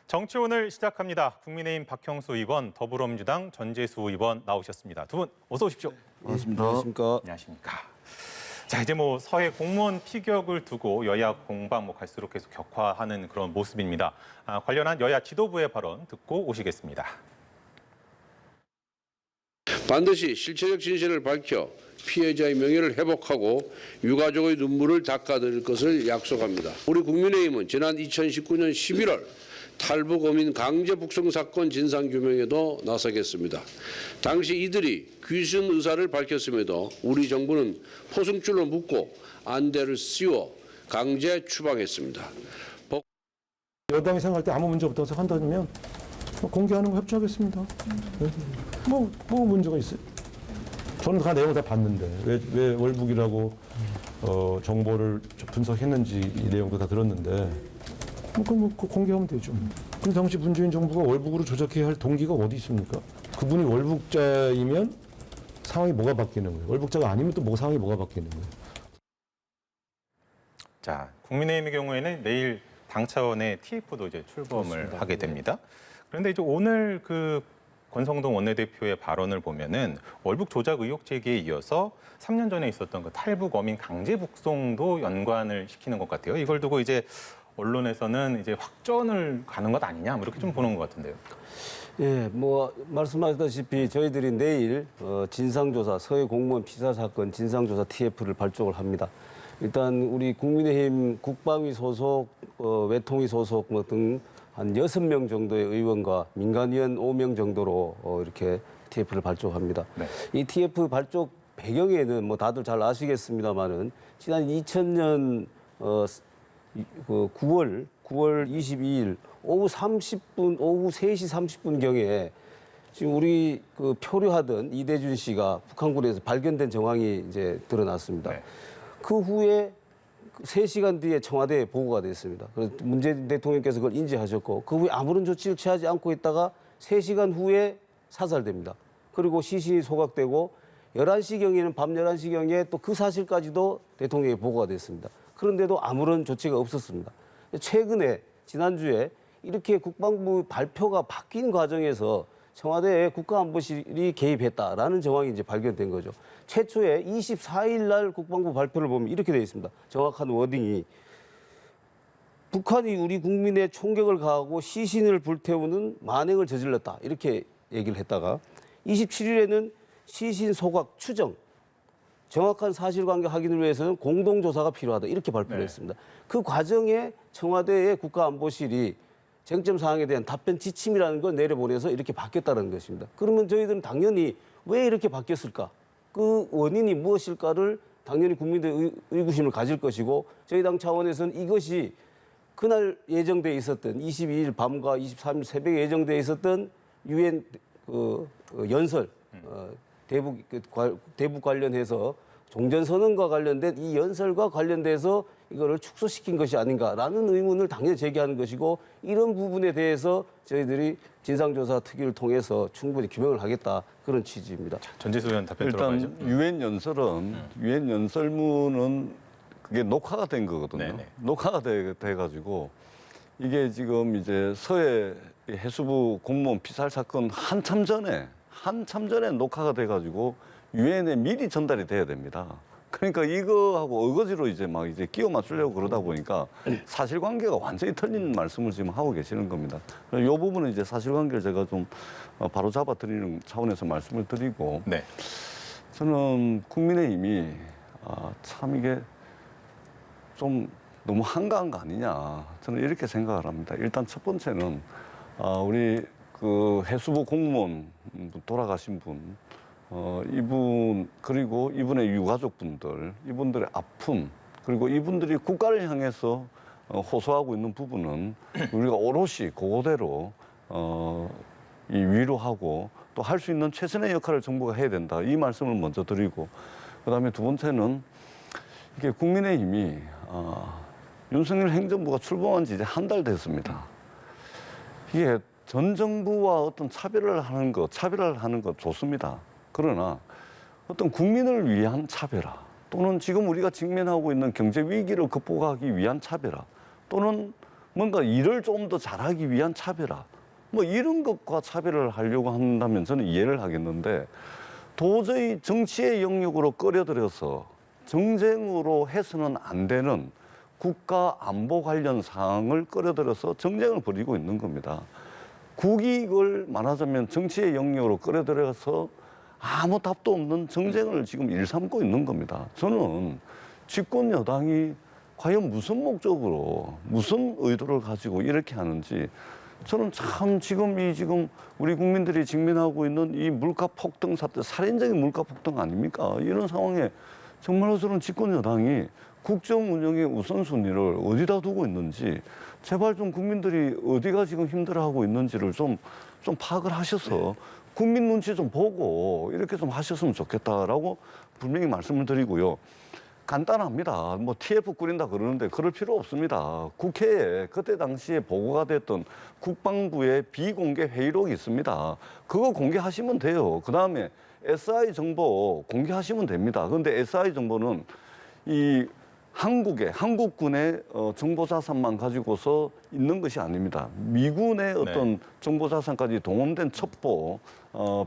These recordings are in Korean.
정치 오늘 시작합니다. 국민의힘 박형수 의원, 더불어민주당 전재수 의원 나오셨습니다. 두 분 어서 오십시오. 반갑습니다. 안녕하십니까. 안녕하십니까. 자, 이제 서해 공무원 피격을 두고 여야 공방 갈수록 계속 격화하는 그런 모습입니다. 관련한 여야 지도부의 발언 듣고 오시겠습니다. 반드시 실체적 진실을 밝혀 피해자의 명예를 회복하고 유가족의 눈물을 닦아드릴 것을 약속합니다. 우리 국민의힘은 지난 2019년 11월 탈북 어민 강제 북송 사건 진상규명에도 나서겠습니다. 당시 이들이 귀순 의사를 밝혔음에도 우리 정부는 포승줄로 묶고 안대를 씌워 강제 추방했습니다. 여당이 생각할 때 아무 문제 없다고 생각한다면 공개하는 거 협조하겠습니다. 뭐 문제가 있어요? 저는 다 내용을 다 봤는데 왜 월북이라고 정보를 분석했는지 이 내용도 다 들었는데 그럼 공개하면 되죠. 근데 당시 문재인 정부가 월북으로 조작해야 할 동기가 어디 있습니까? 그분이 월북자이면 상황이 뭐가 바뀌는 거예요? 월북자가 아니면 또 상황이 뭐가 바뀌는 거예요? 자, 국민의힘의 경우에는 내일 당 차원의 TF도 이제 출범을 그렇습니다. 하게 됩니다. 그런데 이제 오늘 권성동 원내대표의 발언을 보면은 월북 조작 의혹 제기에 이어서 3년 전에 있었던 그 탈북 어민 강제 북송도 연관을 시키는 것 같아요. 이걸 두고 이제 언론에서는 이제 확전을 가는 것 아니냐 이렇게 좀 보는 것 같은데요. 예, 말씀하셨다시피 저희들이 내일 진상조사 서해 공무원 피살 사건 진상조사 TF를 발족을 합니다. 일단 우리 국민의힘 국방위 소속, 외통위 소속 등 한 6명 정도의 의원과 민간위원 5명 정도로 이렇게 TF를 발족합니다. 네. 이 TF 발족 배경에는 다들 잘 아시겠습니다만은 지난 2000년 9월 22일 오후 3시 30분경에 지금 우리 표류하던 이대준 씨가 북한군에서 발견된 정황이 이제 드러났습니다. 네. 그 후에 3시간 뒤에 청와대에 보고가 됐습니다. 그래서 문재인 대통령께서 그걸 인지하셨고 그 후에 아무런 조치를 취하지 않고 있다가 3시간 후에 사살됩니다. 그리고 시신이 소각되고 11시경에는 밤 11시경에 또 그 사실까지도 대통령에 보고가 됐습니다. 그런데도 아무런 조치가 없었습니다. 최근에 지난주에 이렇게 국방부 발표가 바뀐 과정에서 청와대에 국가안보실이 개입했다라는 정황이 이제 발견된 거죠. 최초에 24일 날 국방부 발표를 보면 이렇게 되어 있습니다. 정확한 워딩이 북한이 우리 국민의 총격을 가하고 시신을 불태우는 만행을 저질렀다. 이렇게 얘기를 했다가 27일에는 시신 소각 추정, 정확한 사실관계 확인을 위해서는 공동조사가 필요하다. 이렇게 발표를 했습니다. 그 과정에 청와대의 국가안보실이 쟁점 사항에 대한 답변 지침이라는 걸 내려보내서 이렇게 바뀌었다는 것입니다. 그러면 저희들은 당연히 왜 이렇게 바뀌었을까? 그 원인이 무엇일까를 당연히 국민들의 의구심을 가질 것이고 저희 당 차원에서는 이것이 그날 예정돼 있었던 22일 밤과 23일 새벽에 예정돼 있었던 유엔 연설 대북 관련해서 종전선언과 관련된 이 연설과 관련돼서 이거를 축소시킨 것이 아닌가라는 의문을 당연히 제기하는 것이고 이런 부분에 대해서 저희들이 진상조사 특위를 통해서 충분히 규명을 하겠다 그런 취지입니다. 전재수 의원 답변 들어가죠. 일단 유엔 연설은 유엔 연설문은 그게 녹화가 된 거거든요. 네네. 녹화가 돼가지고 이게 지금 이제 서해 해수부 공무원 피살 사건 한참 전에 녹화가 돼가지고 유엔에 미리 전달이 돼야 됩니다. 그러니까 이거하고 어거지로 이제 끼워 맞추려고 그러다 보니까 사실관계가 완전히 틀린 말씀을 지금 하고 계시는 겁니다. 이 부분은 이제 사실관계를 제가 좀 바로 잡아드리는 차원에서 말씀을 드리고, 네. 저는 국민의힘이 참 이게 좀 너무 한가한 거 아니냐, 저는 이렇게 생각을 합니다. 일단 첫 번째는 우리 해수부 공무원 돌아가신 분, 이분 그리고 이분의 유가족분들, 이분들의 아픔, 그리고 이분들이 국가를 향해서 호소하고 있는 부분은 우리가 오롯이 그거대로 이 위로하고 또 할 수 있는 최선의 역할을 정부가 해야 된다. 이 말씀을 먼저 드리고, 그다음에 두 번째는 이게 국민의힘이 윤석열 행정부가 출범한 지 이제 한 달 됐습니다. 이게 전 정부와 어떤 차별을 하는 것 좋습니다. 그러나 어떤 국민을 위한 차별화 또는 지금 우리가 직면하고 있는 경제 위기를 극복하기 위한 차별화 또는 뭔가 일을 좀 더 잘하기 위한 차별화, 뭐 이런 것과 차별을 하려고 한다면 저는 이해를 하겠는데 도저히 정치의 영역으로 끌어들여서 정쟁으로 해서는 안 되는 국가 안보 관련 사항을 끌어들여서 정쟁을 벌이고 있는 겁니다. 국익을 말하자면 정치의 영역으로 끌어들여서 아무 답도 없는 정쟁을 지금 일삼고 있는 겁니다. 저는 집권 여당이 과연 무슨 목적으로, 무슨 의도를 가지고 이렇게 하는지 저는 참 지금 우리 국민들이 직면하고 있는 이 물가 폭등 사태, 살인적인 물가 폭등 아닙니까? 이런 상황에 정말로 저는 집권 여당이 국정 운영의 우선순위를 어디다 두고 있는지 제발 좀 국민들이 어디가 지금 힘들어하고 있는지를 좀 파악을 하셔서 국민 눈치 좀 보고 이렇게 좀 하셨으면 좋겠다라고 분명히 말씀을 드리고요. 간단합니다. 뭐 TF 꾸린다 그러는데 그럴 필요 없습니다. 국회에 그때 당시에 보고가 됐던 국방부의 비공개 회의록이 있습니다. 그거 공개하시면 돼요. 그다음에 SI 정보 공개하시면 됩니다. 그런데 SI 정보는 이 한국군의 정보자산만 가지고서 있는 것이 아닙니다. 미군의 어떤 정보자산까지 동원된 첩보,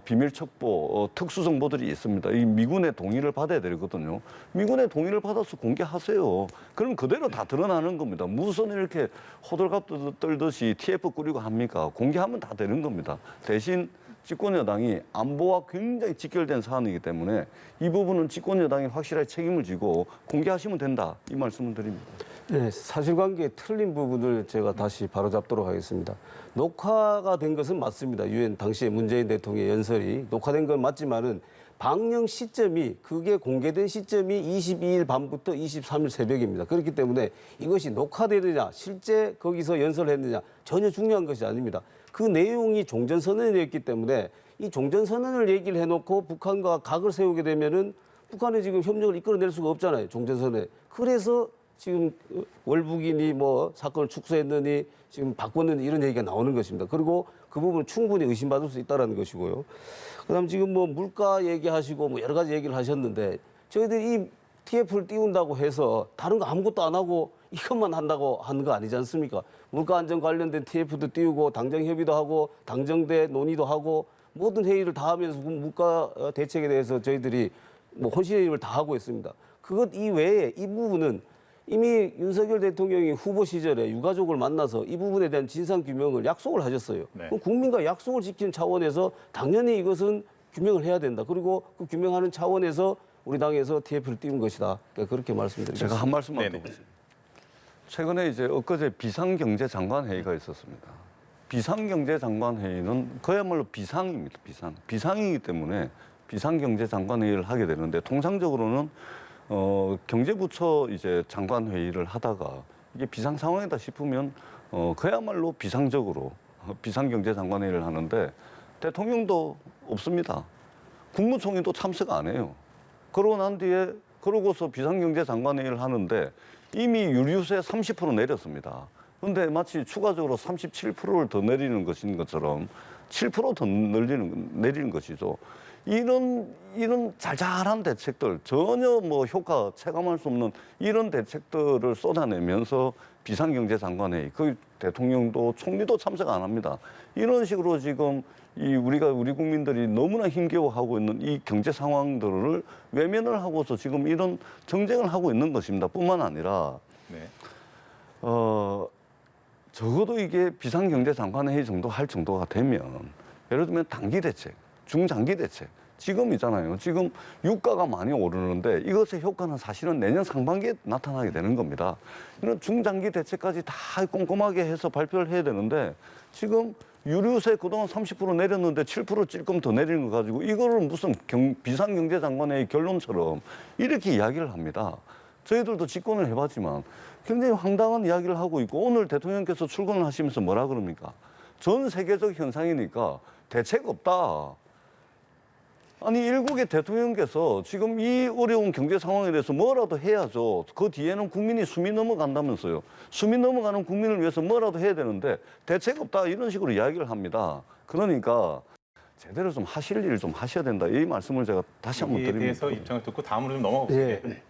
비밀 첩보, 특수 정보들이 있습니다. 이 미군의 동의를 받아야 되거든요. 미군의 동의를 받아서 공개하세요. 그럼 그대로 다 드러나는 겁니다. 무슨 이렇게 호들갑 떨듯이 TF 꾸리고 합니까? 공개하면 다 되는 겁니다. 대신 집권 여당이 안보와 굉장히 직결된 사안이기 때문에 이 부분은 집권 여당이 확실하게 책임을 지고 공개하시면 된다. 이 말씀을 드립니다. 네, 사실관계에 틀린 부분을 제가 다시 바로잡도록 하겠습니다. 녹화가 된 것은 맞습니다. 유엔 당시에 문재인 대통령의 연설이 녹화된 건 맞지만은 방영 시점이 그게 공개된 시점이 22일 밤부터 23일 새벽입니다. 그렇기 때문에 이것이 녹화되느냐 실제 거기서 연설했느냐 전혀 중요한 것이 아닙니다. 그 내용이 종전선언이었기 때문에 이 종전선언을 얘기를 해놓고 북한과 각을 세우게 되면은 북한이 지금 협력을 이끌어낼 수가 없잖아요. 종전선언에. 그래서 지금 월북인이 뭐 사건을 축소했느니 지금 바꿨느니 이런 얘기가 나오는 것입니다. 그리고 그 부분은 충분히 의심받을 수 있다는 것이고요. 그다음 지금 뭐 물가 얘기하시고 뭐 여러 가지 얘기를 하셨는데 저희들이 이 TF를 띄운다고 해서 다른 거 아무것도 안 하고 이것만 한다고 하는 거 아니지 않습니까? 물가 안정 관련된 TF도 띄우고 당정 협의도 하고 당정대 논의도 하고 모든 회의를 다 하면서 물가 대책에 대해서 저희들이 뭐 혼신의 힘을 다 하고 있습니다. 그것 이외에 이 부분은 이미 윤석열 대통령이 후보 시절에 유가족을 만나서 이 부분에 대한 진상 규명을 약속을 하셨어요. 네. 그럼 국민과 약속을 지키는 차원에서 당연히 이것은 규명을 해야 된다. 그리고 그 규명하는 차원에서 우리 당에서 TF를 띄운 것이다. 그렇게 말씀드리겠습니다. 제가 한 말씀만 더 네네. 보겠습니다. 최근에 이제 엊그제 비상경제장관 회의가 있었습니다. 비상경제장관 회의는 그야말로 비상입니다. 비상이기 때문에 비상경제장관 회의를 하게 되는데 통상적으로는 경제부처 이제 장관 회의를 하다가 이게 비상 상황이다 싶으면 그야말로 비상적으로 비상경제장관 회의를 하는데 대통령도 없습니다. 국무총리도 참석 안 해요. 그러고 난 뒤에 그러고서 비상경제장관 회의를 하는데 이미 유류세 30% 내렸습니다. 그런데 마치 추가적으로 37%를 더 내리는 것인 것처럼 7% 더 내리는 것이죠. 이런 잘잘한 대책들, 전혀 뭐 효과 체감할 수 없는 이런 대책들을 쏟아내면서 비상경제장관회의, 그 대통령도 총리도 참석 안 합니다. 이런 식으로 지금 우리 국민들이 너무나 힘겨워하고 있는 이 경제 상황들을 외면을 하고서 지금 이런 정쟁을 하고 있는 것입니다. 뿐만 아니라 네. 적어도 이게 비상경제장관회의 정도 할 정도가 되면 예를 들면 단기 대책, 중장기 대책. 지금 있잖아요. 지금 유가가 많이 오르는데 이것의 효과는 사실은 내년 상반기에 나타나게 되는 겁니다. 이런 중장기 대책까지 다 꼼꼼하게 해서 발표를 해야 되는데 지금 유류세 그동안 30% 내렸는데 7% 찔끔 더 내리는 거 가지고 이거를 무슨 비상경제장관의 결론처럼 이렇게 이야기를 합니다. 저희들도 집권을 해봤지만 굉장히 황당한 이야기를 하고 있고 오늘 대통령께서 출근을 하시면서 뭐라 그럽니까? 전 세계적 현상이니까 대책 없다. 아니 일국의 대통령께서 지금 이 어려운 경제 상황에 대해서 뭐라도 해야죠. 그 뒤에는 국민이 숨이 넘어간다면서요. 숨이 넘어가는 국민을 위해서 뭐라도 해야 되는데 대책 없다 이런 식으로 이야기를 합니다. 그러니까 제대로 좀 하실 일을 좀 하셔야 된다. 이 말씀을 제가 다시 한번 여기에 드립니다. 대해서 입장을 듣고 다음으로 좀 넘어가겠습니다. 예.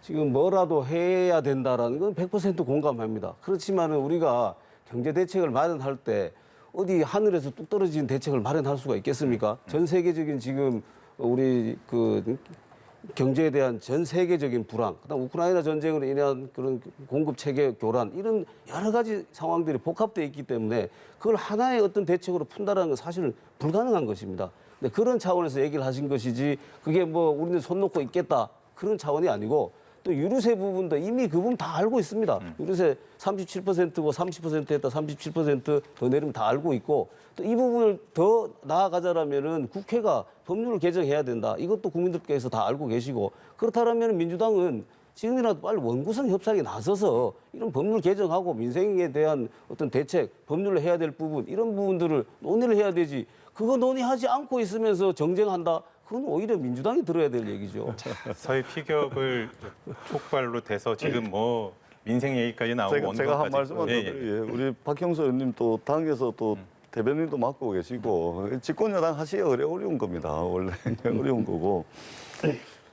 지금 뭐라도 해야 된다라는 건 100% 공감합니다. 그렇지만은 우리가 경제 대책을 마련할 때 어디 하늘에서 뚝 떨어진 대책을 마련할 수가 있겠습니까? 전 세계적인 지금 우리 그 경제에 대한 전 세계적인 불황, 그다음 우크라이나 전쟁으로 인한 그런 공급 체계 교란 이런 여러 가지 상황들이 복합되어 있기 때문에 그걸 하나의 어떤 대책으로 푼다라는 건 사실은 불가능한 것입니다. 근데 그런 차원에서 얘기를 하신 것이지 그게 뭐 우리는 손 놓고 있겠다 그런 차원이 아니고 또 유류세 부분도 이미 그 부분 다 알고 있습니다. 유류세 37%고 30% 했다 37%더 내리면 다 알고 있고 또 이 부분을 더 나아가자라면은 국회가 법률을 개정해야 된다. 이것도 국민들께서 다 알고 계시고 그렇다면 민주당은 지금이라도 빨리 원구성 협상에 나서서 이런 법률 개정하고 민생에 대한 어떤 대책, 법률을 해야 될 부분 이런 부분들을 논의를 해야 되지. 그거 논의하지 않고 있으면서 정쟁한다. 그건 오히려 민주당이 들어야 될 얘기죠. 서해 피격을 촉발로 돼서 지금 뭐 민생 얘기까지 나오고 제가 한 원건까지. 말씀만 더 드려요. 우리 박형서 의원님 또 당에서 또 대변인도 맡고 계시고 집권여당 하시기가 그래 어려운 겁니다. 원래 어려운 거고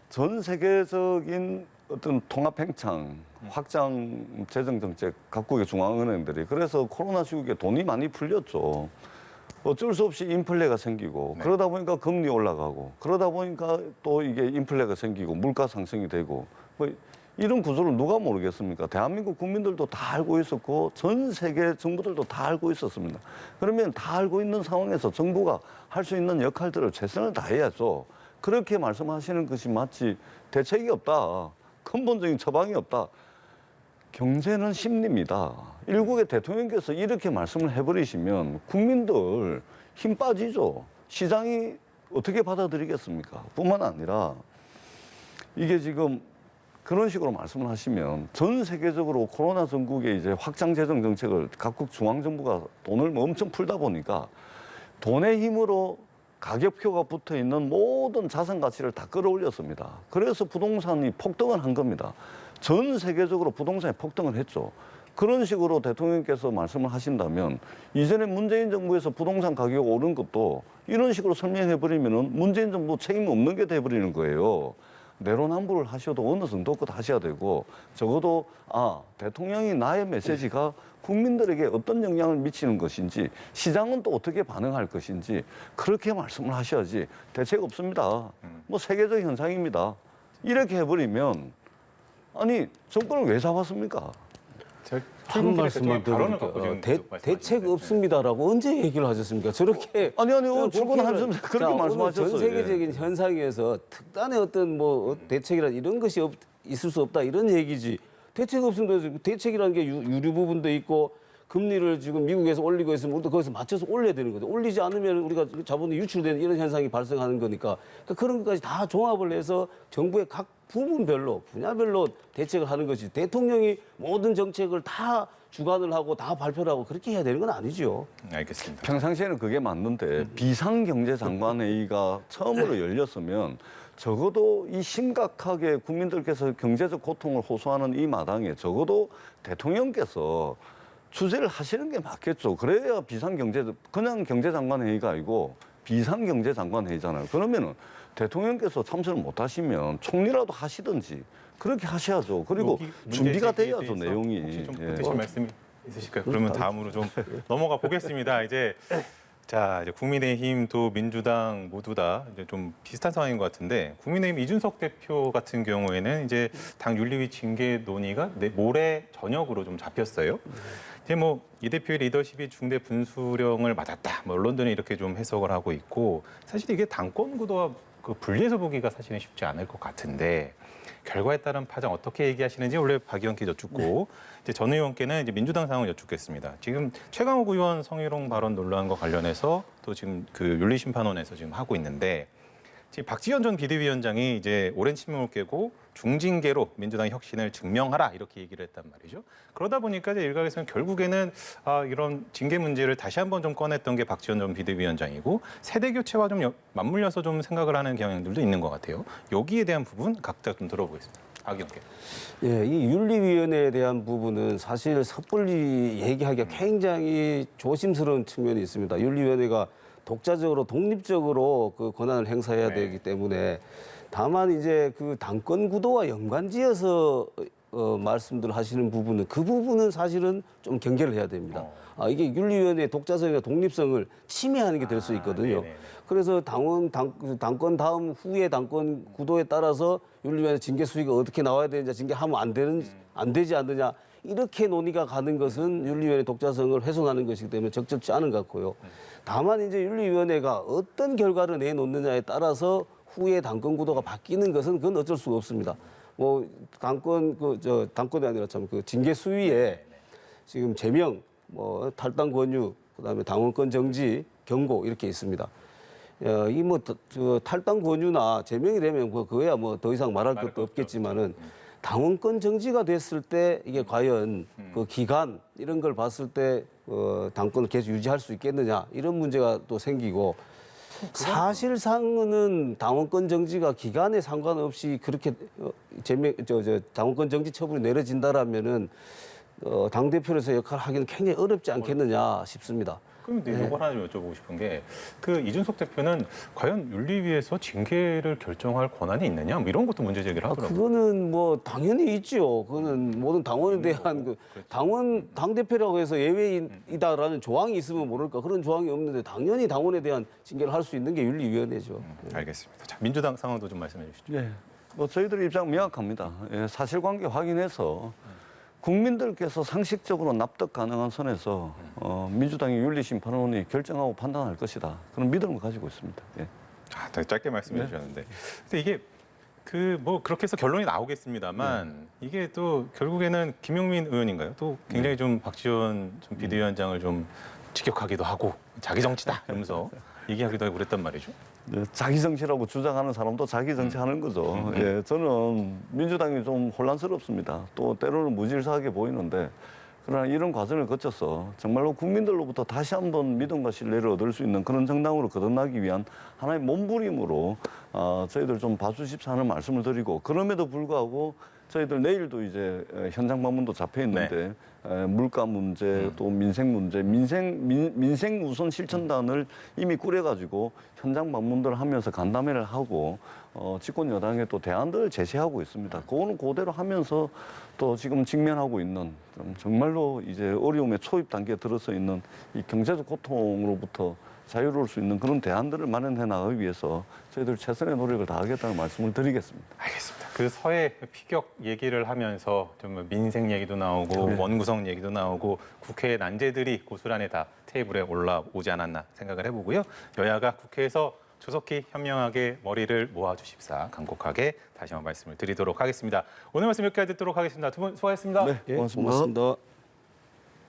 전 세계적인 어떤 통합 팽창, 확장 재정 정책 각국의 중앙은행들이 그래서 코로나 시국에 돈이 많이 풀렸죠. 어쩔 수 없이 인플레가 생기고 그러다 보니까 금리 올라가고 그러다 보니까 또 이게 인플레가 생기고 물가 상승이 되고 뭐 이런 구조를 누가 모르겠습니까? 대한민국 국민들도 다 알고 있었고 전 세계 정부들도 다 알고 있었습니다. 그러면 다 알고 있는 상황에서 정부가 할 수 있는 역할들을 최선을 다해야죠. 그렇게 말씀하시는 것이 마치 대책이 없다. 근본적인 처방이 없다. 경제는 심리입니다. 일국의 대통령께서 이렇게 말씀을 해버리시면 국민들 힘 빠지죠. 시장이 어떻게 받아들이겠습니까? 뿐만 아니라 이게 지금 그런 식으로 말씀을 하시면 전 세계적으로 코로나 전국에 이제 확장 재정 정책을 각국 중앙정부가 돈을 뭐 엄청 풀다 보니까 돈의 힘으로 가격표가 붙어 있는 모든 자산 가치를 다 끌어올렸습니다. 그래서 부동산이 폭등을 한 겁니다. 전 세계적으로 부동산이 폭등을 했죠. 그런 식으로 대통령께서 말씀을 하신다면 이전에 문재인 정부에서 부동산 가격이 오른 것도 이런 식으로 설명해버리면 문재인 정부 책임 없는 게 돼버리는 거예요. 내로남불을 하셔도 어느 정도껏 하셔야 되고 적어도 대통령이 나의 메시지가 국민들에게 어떤 영향을 미치는 것인지 시장은 또 어떻게 반응할 것인지 그렇게 말씀을 하셔야지 대책 없습니다. 뭐 세계적 현상입니다. 이렇게 해버리면 아니 정권을 왜 잡았습니까? 한 말씀만 드릴게요. 대책 없습니다라고 언제 얘기를 하셨습니까? 저렇게 아니요. 출근하면서 그렇게 말씀하셨어요. 전 세계적인 현상에서 특단의 어떤 뭐 대책이라 이런 것이 있을 수 없다 이런 얘기지. 대책 없으면 대책이라는 게 유류 부분도 있고 금리를 지금 미국에서 올리고 있으면 우리도 거기서 맞춰서 올려야 되는 거죠. 올리지 않으면 우리가 자본이 유출되는 이런 현상이 발생하는 거니까 그런 것까지 다 종합을 해서 정부의 각 부분별로 분야별로 대책을 하는 것이 대통령이 모든 정책을 다 주관을 하고 다 발표를 하고 그렇게 해야 되는 건 아니죠. 알겠습니다. 평상시에는 그게 맞는데 비상경제장관회의가 처음으로 열렸으면 적어도 이 심각하게 국민들께서 경제적 고통을 호소하는 이 마당에 적어도 대통령께서 주재를 하시는 게 맞겠죠. 그래야 그냥 경제장관회의가 아니고 비상경제장관회의잖아요. 그러면은 대통령께서 참석을 못 하시면 총리라도 하시든지 그렇게 하셔야죠. 그리고 준비가 돼야죠, 내용이. 혹시 좀 붙이실 말씀 있으실까요? 그러면 다음으로 좀 넘어가 보겠습니다. 이제 국민의힘도 민주당 모두 다 이제 좀 비슷한 상황인 것 같은데 국민의힘 이준석 대표 같은 경우에는 이제 당 윤리위 징계 논의가 모레 저녁으로 좀 잡혔어요. 이제 뭐 이 대표의 리더십이 중대 분수령을 맞았다. 뭐 언론들은 이렇게 좀 해석을 하고 있고 사실 이게 당권 구도와 그 분리해서 보기가 사실은 쉽지 않을 것 같은데 결과에 따른 파장 어떻게 얘기하시는지 원래 박 의원께 여쭙고 이제 전 의원께는 이제 민주당 상황을 여쭙겠습니다. 지금 최강욱 의원 성희롱 발언 논란과 관련해서 또 지금 그 윤리심판원에서 지금 하고 있는데 지금 박지원 전 비대위원장이 이제 오랜 침묵을 깨고 중징계로 민주당의 혁신을 증명하라 이렇게 얘기를 했단 말이죠. 그러다 보니까 이제 일각에서는 결국에는 이런 징계 문제를 다시 한번 좀 꺼냈던 게 박지원 전 비대위원장이고 세대 교체와 좀 맞물려서 좀 생각을 하는 경향들도 있는 것 같아요. 여기에 대한 부분 각자 좀 들어보겠습니다. 박 의원께. 예, 이 윤리위원회에 대한 부분은 사실 섣불리 얘기하기가 굉장히 조심스러운 측면이 있습니다. 윤리위원회가 독자적으로 독립적으로 그 권한을 행사해야 되기 때문에 다만 이제 그 당권 구도와 연관지어서 말씀들 하시는 부분은 그 부분은 사실은 좀 경계를 해야 됩니다. 이게 윤리위원회의 독자성이나 독립성을 침해하는 게 될 수 있거든요. 그래서 당권 다음 후의 당권 구도에 따라서 윤리위원회 징계 수위가 어떻게 나와야 되느냐, 징계하면 안 되지 않느냐 이렇게 논의가 가는 것은 윤리위원회 독자성을 훼손하는 것이기 때문에 적절치 않은 것 같고요. 다만 이제 윤리위원회가 어떤 결과를 내놓느냐에 따라서 후에 당권 구도가 바뀌는 것은 그건 어쩔 수가 없습니다. 뭐 당권이 아니라 참 그 징계 수위에 지금 제명, 뭐 탈당 권유, 그다음에 당원권 정지, 경고 이렇게 있습니다. 이 뭐 탈당 권유나 제명이 되면 그거야 뭐 더 이상 말할 것도 없겠지만은 당원권 정지가 됐을 때 이게 과연 그 기간 이런 걸 봤을 때 당권을 계속 유지할 수 있겠느냐 이런 문제가 또 생기고 사실상은 당원권 정지가 기간에 상관없이 그렇게 당원권 정지 처분이 내려진다라면은 당 대표로서 역할을 하기는 굉장히 어렵지 않겠느냐 싶습니다. 그럼 이걸 하나 좀 여쭤보고 싶은 게 그 이준석 대표는 과연 윤리위에서 징계를 결정할 권한이 있느냐 뭐 이런 것도 문제 제기를 하더라고요. 그거는 뭐 당연히 있죠. 그거는 모든 당원에 대한 그 당 대표라고 해서 예외이다라는 조항이 있으면 모를까 그런 조항이 없는데 당연히 당원에 대한 징계를 할 수 있는 게 윤리위원회죠. 알겠습니다. 자, 민주당 상황도 좀 말씀해 주시죠. 예, 뭐 저희들 입장 명확합니다. 예, 사실관계 확인해서 국민들께서 상식적으로 납득 가능한 선에서 민주당의 윤리심판원이 결정하고 판단할 것이다. 그런 믿음을 가지고 있습니다. 예. 되게 짧게 말씀해 주셨는데, 근데 이게 뭐 그렇게 해서 결론이 나오겠습니다만 이게 또 결국에는 김용민 의원인가요? 또 굉장히 좀 박지원 좀 비대위원장을 좀 직격하기도 하고 자기 정치다 이러면서 얘기하기도 하고 그랬단 말이죠. 네, 자기 정치라고 주장하는 사람도 자기 정치하는 거죠. 예, 저는 민주당이 좀 혼란스럽습니다. 또 때로는 무질서하게 보이는데 그러나 이런 과정을 거쳐서 정말로 국민들로부터 다시 한번 믿음과 신뢰를 얻을 수 있는 그런 정당으로 거듭나기 위한 하나의 몸부림으로 저희들 좀 봐주십사 하는 말씀을 드리고 그럼에도 불구하고 저희들 내일도 이제 현장 방문도 잡혀 있는데 물가 문제 또 민생 문제 민생 우선 실천단을 이미 꾸려가지고 현장 방문들 하면서 간담회를 하고 집권 여당에 또 대안들을 제시하고 있습니다. 그거는 그대로 하면서 또 지금 직면하고 있는 정말로 이제 어려움의 초입 단계에 들어서 있는 이 경제적 고통으로부터 자유로울 수 있는 그런 대안들을 마련해 나가기 위해서 저희들 최선의 노력을 다하겠다는 말씀을 드리겠습니다. 알겠습니다. 그 서해 피격 얘기를 하면서 좀 민생 얘기도 나오고 원구성 얘기도 나오고 국회의 난제들이 고스란히 다 테이블에 올라오지 않았나 생각을 해보고요. 여야가 국회에서 조속히 현명하게 머리를 모아주십사 간곡하게 다시 한번 말씀을 드리도록 하겠습니다. 오늘 말씀 여기까지 듣도록 하겠습니다. 두 분 수고하셨습니다. 네, 고맙습니다. 고맙습니다.